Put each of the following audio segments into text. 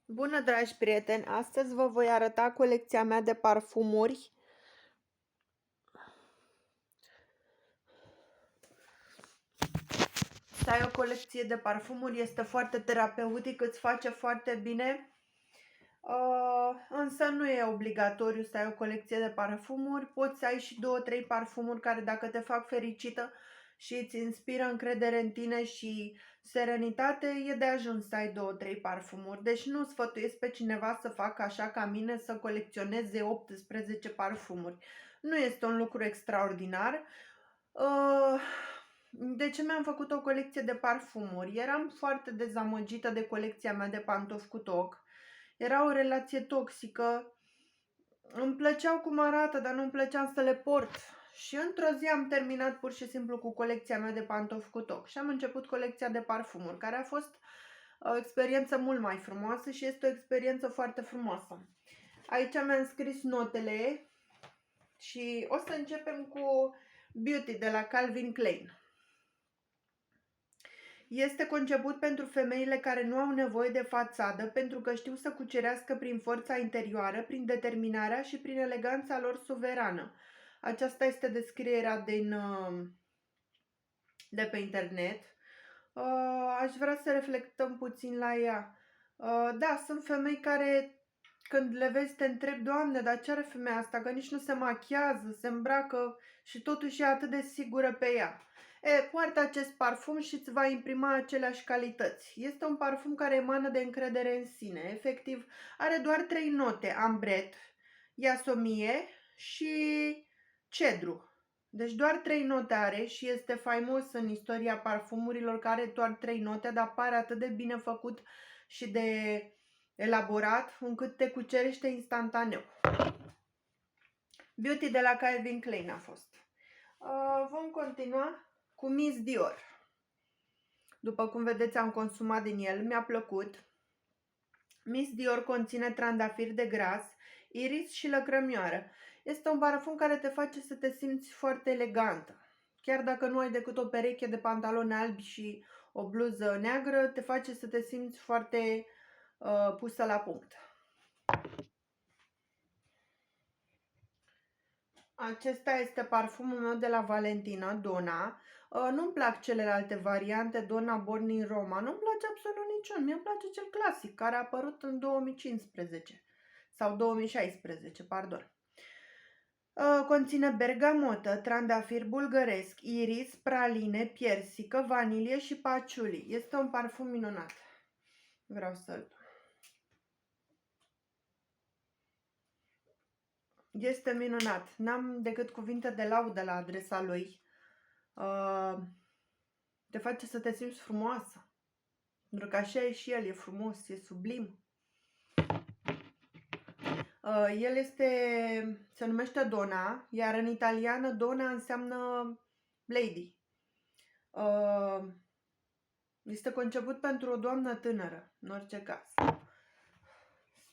Bună, dragi prieteni! Astăzi vă voi arăta colecția mea de parfumuri. Să ai o colecție de parfumuri este foarte terapeutic, îți face foarte bine, însă nu e obligatoriu să ai o colecție de parfumuri. Poți să ai și 2-3 parfumuri care, dacă te fac fericită și îți inspiră încredere în tine și serenitate, e de ajuns să ai 2-3 parfumuri. Deci nu sfătuiesc pe cineva să facă așa ca mine, să colecționeze 18 parfumuri. Nu este un lucru extraordinar. De ce mi-am făcut o colecție de parfumuri? Eram foarte dezamăgită de colecția mea de pantofi cu toc. Era o relație toxică. Îmi plăceau cum arată, dar nu-mi plăceam să le port. Și într-o zi am terminat pur și simplu cu colecția mea de pantofi cu toc și am început colecția de parfumuri, care a fost o experiență mult mai frumoasă și este o experiență foarte frumoasă. Aici mi-am scris notele și o să începem cu Beauty de la Calvin Klein. Este conceput pentru femeile care nu au nevoie de fațadă, pentru că știu să cucerească prin forța interioară, prin determinarea și prin eleganța lor suverană. Aceasta este descrierea de pe internet. Aș vrea să reflectăm puțin la ea. Da, sunt femei care, când le vezi, te întrebi: Doamne, dar ce are femeia asta? Că nici nu se machiază, se îmbracă și totuși e atât de sigură pe ea. Poartă acest parfum și îți va imprima aceleași calități. Este un parfum care emană de încredere în sine. Efectiv, are doar 3 note: ambret, iasomie și cedru. Deci doar 3 note are și este faimos în istoria parfumurilor, care are doar 3 note, dar pare atât de bine făcut și de elaborat încât te cucerește instantaneu. Beauty de la Calvin Klein a fost. Vom continua cu Miss Dior. După cum vedeți, am consumat din el, mi-a plăcut. Miss Dior conține trandafir de gras, iris și lăcrămioară. Este un parfum care te face să te simți foarte elegantă. Chiar dacă nu ai decât o pereche de pantaloni albi și o bluză neagră, te face să te simți foarte pusă la punct. Acesta este parfumul meu de la Valentina, Donna. Nu-mi plac celelalte variante, Donna Born in Roma. Nu-mi place absolut niciun. Mie îmi place cel clasic, care a apărut în 2015 sau 2016, pardon. Conține bergamotă, trandafir bulgăresc, iris, praline, piersică, vanilie și paciuli. Este un parfum minunat. Vreau să-l... Este minunat. N-am decât cuvinte de laudă la adresa lui. Te face să te simți frumoasă. Pentru că așa e și el, e frumos, e sublim. El se numește Donna, iar în italiană Donna înseamnă lady. Este conceput pentru o doamnă tânără, în orice caz.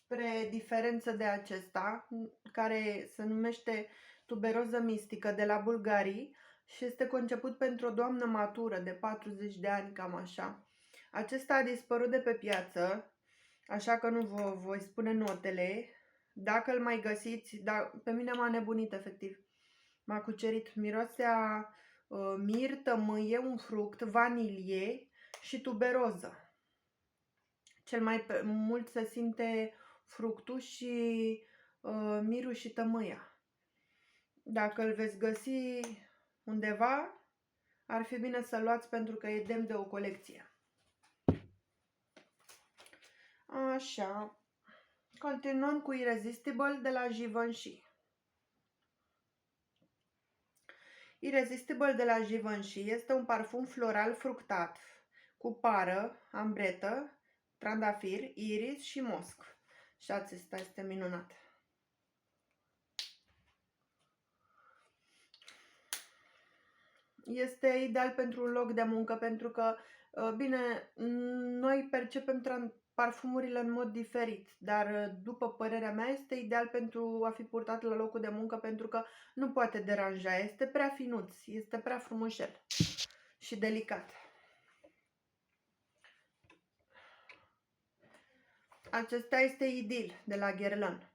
Spre diferență de acesta, care se numește tuberoză mistică, de la Bulgarii, și este conceput pentru o doamnă matură de 40 de ani, cam așa. Acesta a dispărut de pe piață, așa că nu vă voi spune notele. Dacă îl mai găsiți, pe mine m-a nebunit efectiv. M-a cucerit. Miroase a mir, tămâie, un fruct, vanilie și tuberoză. Cel mai mult se simte fructul și mirul și tămâia. Dacă îl veți găsi undeva, ar fi bine să-l luați, pentru că e demn de o colecție. Așa. Continuăm cu Irresistible de la Givenchy. Irresistible de la Givenchy este un parfum floral fructat cu pară, ambretă, trandafir, iris și mosc. Și acesta este minunat. Este ideal pentru un loc de muncă, pentru că, bine, noi percepem parfumurile în mod diferit, dar după părerea mea este ideal pentru a fi purtat la locul de muncă, pentru că nu poate deranja, este prea finuț, este prea frumușel și delicat. Acesta este Idil de la Guerlain.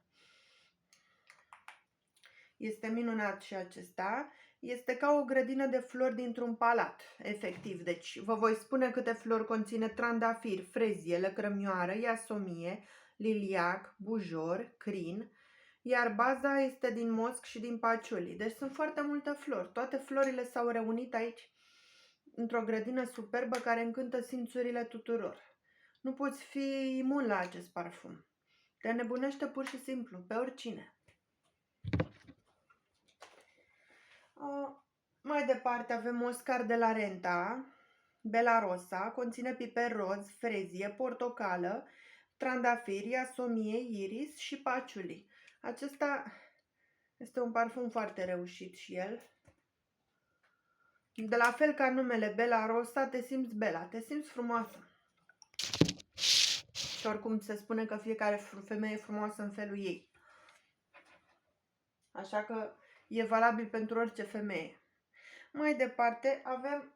Este minunat și acesta. Este ca o grădină de flori dintr-un palat, efectiv. Deci vă voi spune câte flori conține: trandafir, frezie, lăcrămioară, iasomie, liliac, bujor, crin, iar baza este din mosc și din paciuli. Deci sunt foarte multe flori. Toate florile s-au reunit aici într-o grădină superbă care încântă simțurile tuturor. Nu poți fi imun la acest parfum. Te nebunește pur și simplu pe oricine. Mai departe avem Oscar de la Renta, Bella Rosa, conține piper roz, frezie, portocală, trandafir, iasomie, iris și paciuli. Acesta este un parfum foarte reușit și el. De la fel ca numele Bella Rosa, te simți bella, te simți frumoasă. Și oricum se spune că fiecare femeie e frumoasă în felul ei. Așa că e valabil pentru orice femeie. Mai departe avem,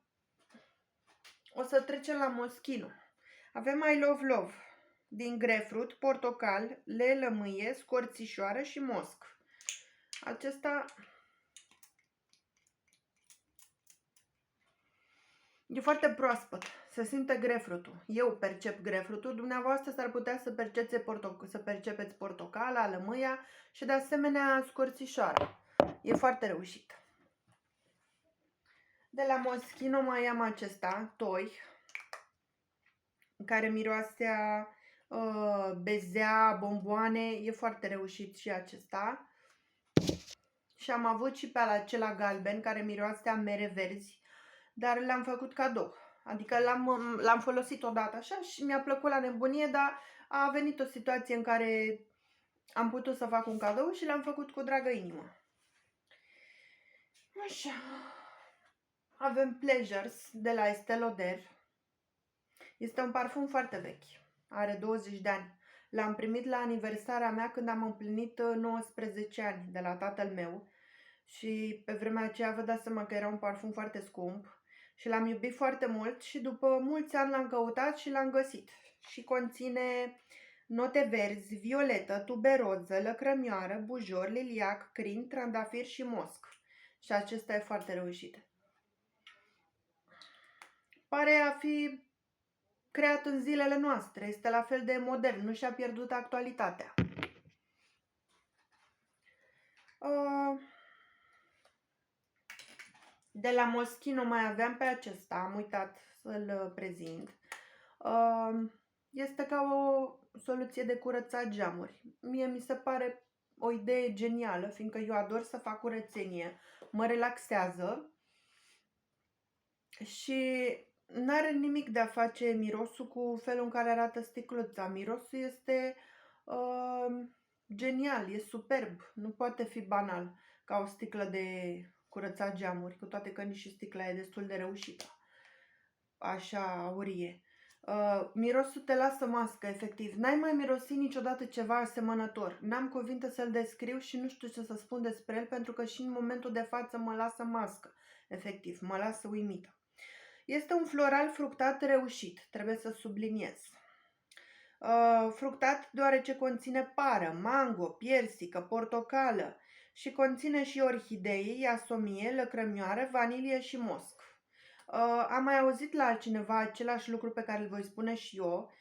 o să trecem la Moschino. Avem I Love Love din grapefruit, portocal, lămâie, scorțișoară și mosc. Acesta e foarte proaspăt, se simte grapefruitul. Eu percep grapefruitul, dumneavoastră s-ar putea să percepeți portocala, lămâia și de asemenea scorțișoara. E foarte reușit. De la Moschino mai am acesta, Toi, care miroase bezea, bomboane, e foarte reușit și acesta. Și am avut și pe acela galben care miroase a mere verzi, dar l-am făcut cadou. Adică l-am folosit odată așa și mi-a plăcut la nebunie, dar a venit o situație în care am putut să fac un cadou și l-am făcut cu dragă inimă. Așa. Avem Pleasures de la Estée Lauder. Este un parfum foarte vechi. Are 20 de ani. L-am primit la aniversarea mea când am împlinit 19 ani de la tatăl meu. Și pe vremea aceea vă dați seama că era un parfum foarte scump. Și l-am iubit foarte mult și după mulți ani l-am căutat și l-am găsit. Și conține note verzi, violetă, tuberoză, lăcrămioară, bujor, liliac, crin, trandafir și mosc. Și acesta e foarte reușit. Pare a fi creat în zilele noastre. Este la fel de modern, nu și-a pierdut actualitatea. De la Moschino mai aveam pe acesta, am uitat să-l prezint. Este ca o soluție de curățat geamuri. Mie mi se pare o idee genială, fiindcă eu ador să fac curățenie, mă relaxează și n-are nimic de a face mirosul cu felul în care arată sticluța. Mirosul este genial, e superb, nu poate fi banal ca o sticlă de curățat geamuri, cu toate că nici sticla e destul de reușită, așa aurie. Mirosul te lasă mască, efectiv. N-ai mai mirosit niciodată ceva asemănător. N-am cuvinte să-l descriu și nu știu ce să spun despre el, pentru că și în momentul de față mă lasă mască. Efectiv, mă lasă uimită. Este un floral fructat reușit, trebuie să subliniez. Fructat deoarece conține pară, mango, piersică, portocală și conține și orhidee, iasomie, lăcrămioară, vanilie și mosc. Am mai auzit la altcineva același lucru pe care îl voi spune și eu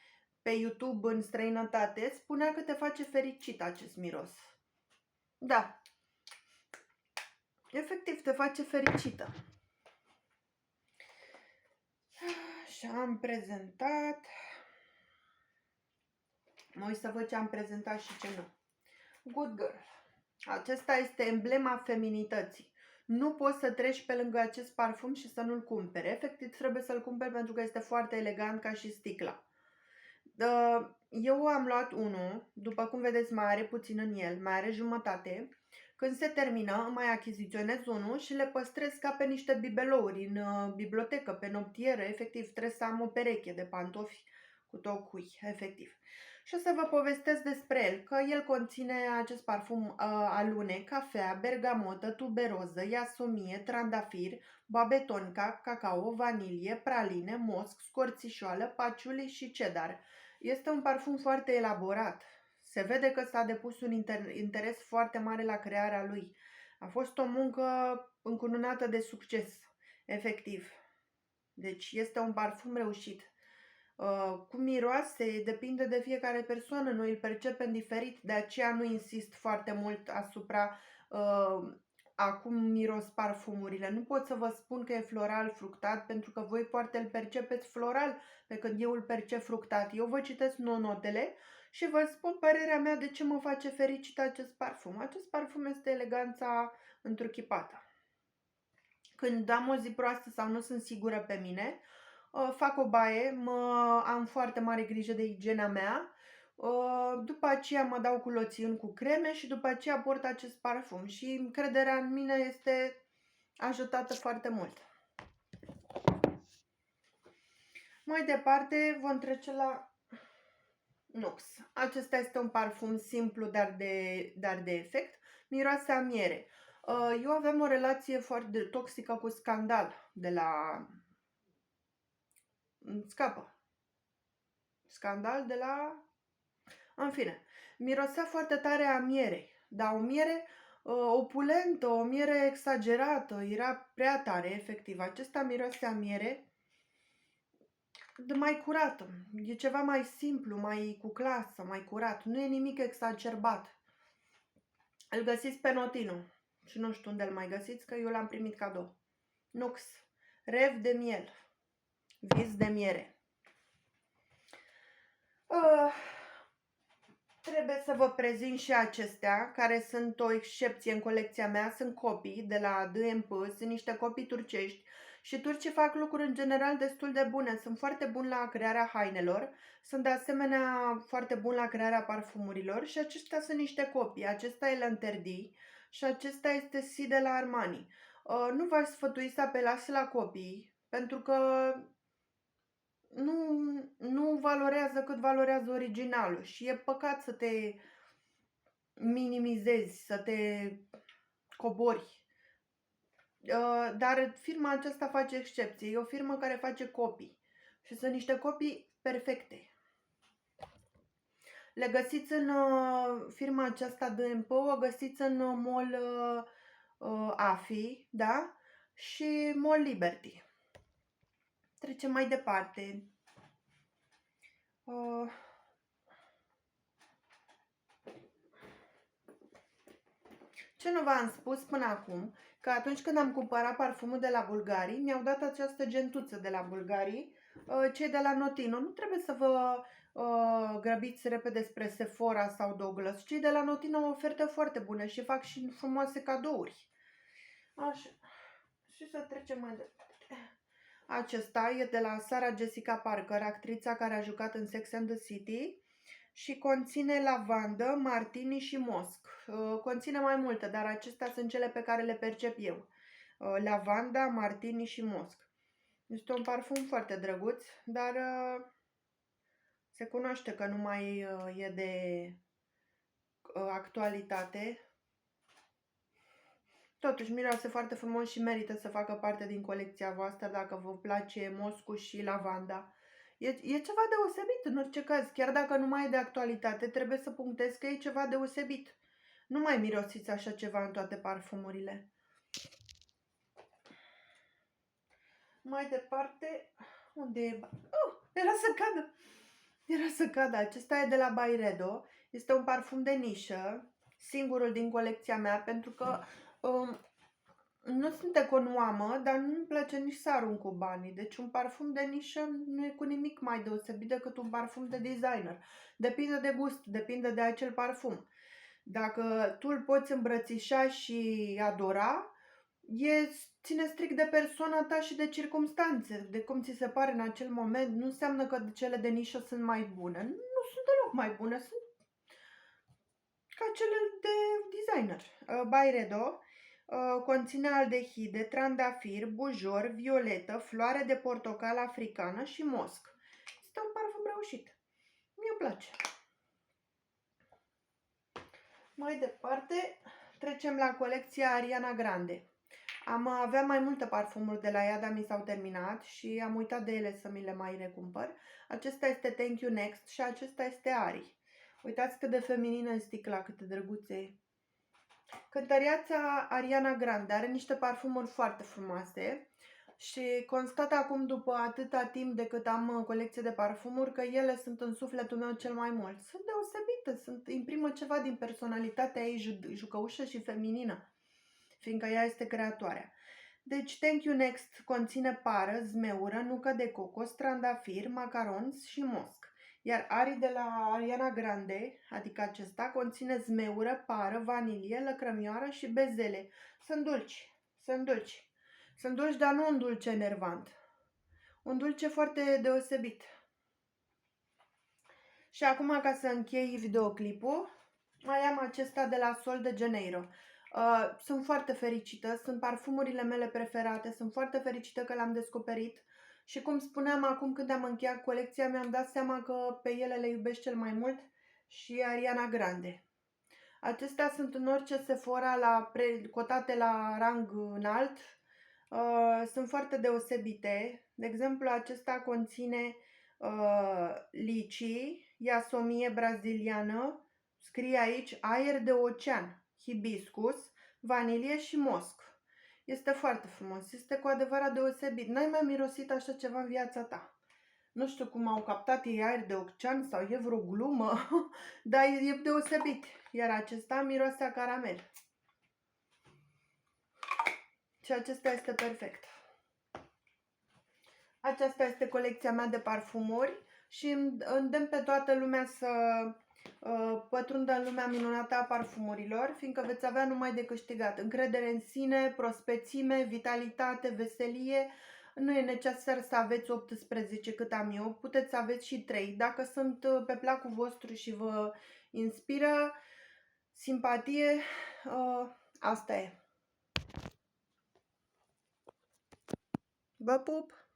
pe YouTube în străinătate. Spunea că te face fericit acest miros. Da, efectiv te face fericită. Și am prezentat. Mă uit să văd ce am prezentat și ce nu. Good Girl. Acesta este emblema feminității. Nu poți să treci pe lângă acest parfum și să nu-l cumperi. Efectiv trebuie să-l cumperi pentru că este foarte elegant ca și sticla. Eu am luat unul, după cum vedeți mai are puțin în el, mai are jumătate. Când se termină, mai achiziționez unul și le păstrez ca pe niște bibelouri în bibliotecă, pe noptieră. Efectiv trebuie să am o pereche de pantofi cu tocui, efectiv. Și o să vă povestesc despre el, că el conține acest parfum alune, cafea, bergamotă, tuberoză, iasomie, trandafir, babetonca, cacao, vanilie, praline, mosc, scorțișoală, paciuli și cedar. Este un parfum foarte elaborat. Se vede că s-a depus un interes foarte mare la crearea lui. A fost o muncă încununată de succes, efectiv. Deci este un parfum reușit. Cum miroase depinde de fiecare persoană, noi îl percepem diferit, de aceea nu insist foarte mult asupra a cum miros parfumurile. Nu pot să vă spun că e floral, fructat, pentru că voi poate îl percepeți floral, pe când eu îl percep fructat. Eu vă citesc notele și vă spun părerea mea de ce mă face fericită acest parfum. Acest parfum este eleganța întruchipată. Când am o zi proastă sau nu sunt sigură pe mine, fac o baie, am foarte mare grijă de igiena mea, după aceea mă dau cu loțiuni cu creme și după aceea port acest parfum și încrederea în mine este ajutată foarte mult. Mai departe vom trece la Nux. Acesta este un parfum simplu, dar de efect. Miroase a miere. Eu aveam o relație foarte toxică cu Scandal de la... Scapă. Scandal de la... În fine, mirosea foarte tare a mierei, dar o miere opulentă, o miere exagerată, era prea tare, efectiv. Acesta miroase a miere mai curată, e ceva mai simplu, mai cu clasă, mai curat, nu e nimic exacerbat. Îl găsiți pe Notino și nu știu unde îl mai găsiți, că eu l-am primit cadou. Nux, rev de miel, vis de miere. Trebuie să vă prezint și acestea, care sunt o excepție în colecția mea. Sunt copii de la D&P, sunt niște copii turcești și turcii fac lucruri în general destul de bune. Sunt foarte buni la crearea hainelor, sunt de asemenea foarte buni la crearea parfumurilor și aceștia sunt niște copii. Acesta e Lanterdi și acesta este Si de la Armani. Nu v-aș sfătui să apelați la copii, pentru că nu valorează cât valorează originalul și e păcat să te minimizezi, să te cobori. Dar firma aceasta face excepție. E o firmă care face copii și sunt niște copii perfecte. Le găsiți în firma aceasta D&P, o găsiți în Mall AFI, da? Și Mall Liberty. Trecem mai departe. Ce nu v-am spus până acum, că atunci când am cumpărat parfumul de la Bulgari, mi-au dat această gentuță de la Bulgari, cei de la Notino. Nu trebuie să vă grăbiți repede spre Sephora sau Douglas. Cei de la Notino au oferte foarte bune și fac și frumoase cadouri. Așa. Și să trecem mai departe. Acesta e de la Sarah Jessica Parker, actrița care a jucat în Sex and the City. Și conține lavandă, martini și mosc. Conține mai multe, dar acestea sunt cele pe care le percep eu. Lavanda, martini și mosc. Este un parfum foarte drăguț, dar se cunoaște că nu mai e de actualitate. Totuși miroase foarte frumos și merită să facă parte din colecția voastră dacă vă place moscul și lavanda. E ceva deosebit în orice caz, chiar dacă nu mai e de actualitate, trebuie să punctez că e ceva deosebit. Nu mai mirosiți așa ceva în toate parfumurile. Mai departe, unde e? Era să cadă! Era să cadă. Acesta e de la Byredo. Este un parfum de nișă, singurul din colecția mea, pentru că nu sunt econoamă, dar nu-mi place nici să arunc cu banii. Deci un parfum de nișă nu e cu nimic mai deosebit decât un parfum de designer. Depinde de gust, depinde de acel parfum. Dacă tu îl poți îmbrățișa și adora, ține strict de persoana ta și de circumstanțe, de cum ți se pare în acel moment. Nu înseamnă că cele de nișă sunt mai bune. Nu sunt deloc mai bune, sunt ca cele de designer. Byredo conține aldehide, trandafir, bujor, violetă, floare de portocal africană și mosc. Este un parfum reușit. Mie îmi place. Mai departe, trecem la colecția Ariana Grande. Aveam mai multe parfumuri de la ea, dar mi s-au terminat și am uitat de ele să mi le mai recumpăr. Acesta este Thank You Next și acesta este Ari. Uitați cât de feminină în sticla, cât de drăguțe e. Cântăreața Ariana Grande are niște parfumuri foarte frumoase și constat acum, după atâta timp de cât am colecție de parfumuri, că ele sunt în sufletul meu cel mai mult. Sunt deosebite, imprimă ceva din personalitatea ei jucăușă și feminină, fiindcă ea este creatoarea. Deci Thank You Next conține pară, zmeură, nucă de cocos, trandafir, macarons și mosc. Iar Ari de la Ariana Grande, adică acesta, conține zmeură, pară, vanilie, lăcrămioară și bezele. Sunt dulci, sunt dulci. Sunt dulci, dar nu un dulce enervant. Un dulce foarte deosebit. Și acum, ca să închei videoclipul, mai am acesta de la Sol de Janeiro. Sunt foarte fericită, sunt parfumurile mele preferate, sunt foarte fericită că le-am descoperit. Și cum spuneam acum când am încheiat colecția, mi-am dat seama că pe ele le iubesc cel mai mult și Ariana Grande. Acestea sunt în orice Sephora cotate la rang înalt. Sunt foarte deosebite. De exemplu, acesta conține licii, iasomie braziliană, scrie aici aer de ocean, hibiscus, vanilie și mosc. Este foarte frumos, este cu adevărat deosebit. N-ai mai mirosit așa ceva în viața ta. Nu știu cum au captat ei aer de ocean sau e vreo glumă, dar e deosebit. Iar acesta miroase a caramel. Și acesta este perfect. Aceasta este colecția mea de parfumuri și îndemn pe toată lumea să pătrundă în lumea minunată a parfumurilor, fiindcă veți avea numai de câștigat. Încredere în sine, prospețime, vitalitate, veselie. Nu e necesar să aveți 18 cât am eu, puteți să aveți și 3. Dacă sunt pe placul vostru și vă inspiră simpatie, asta e. Vă pup!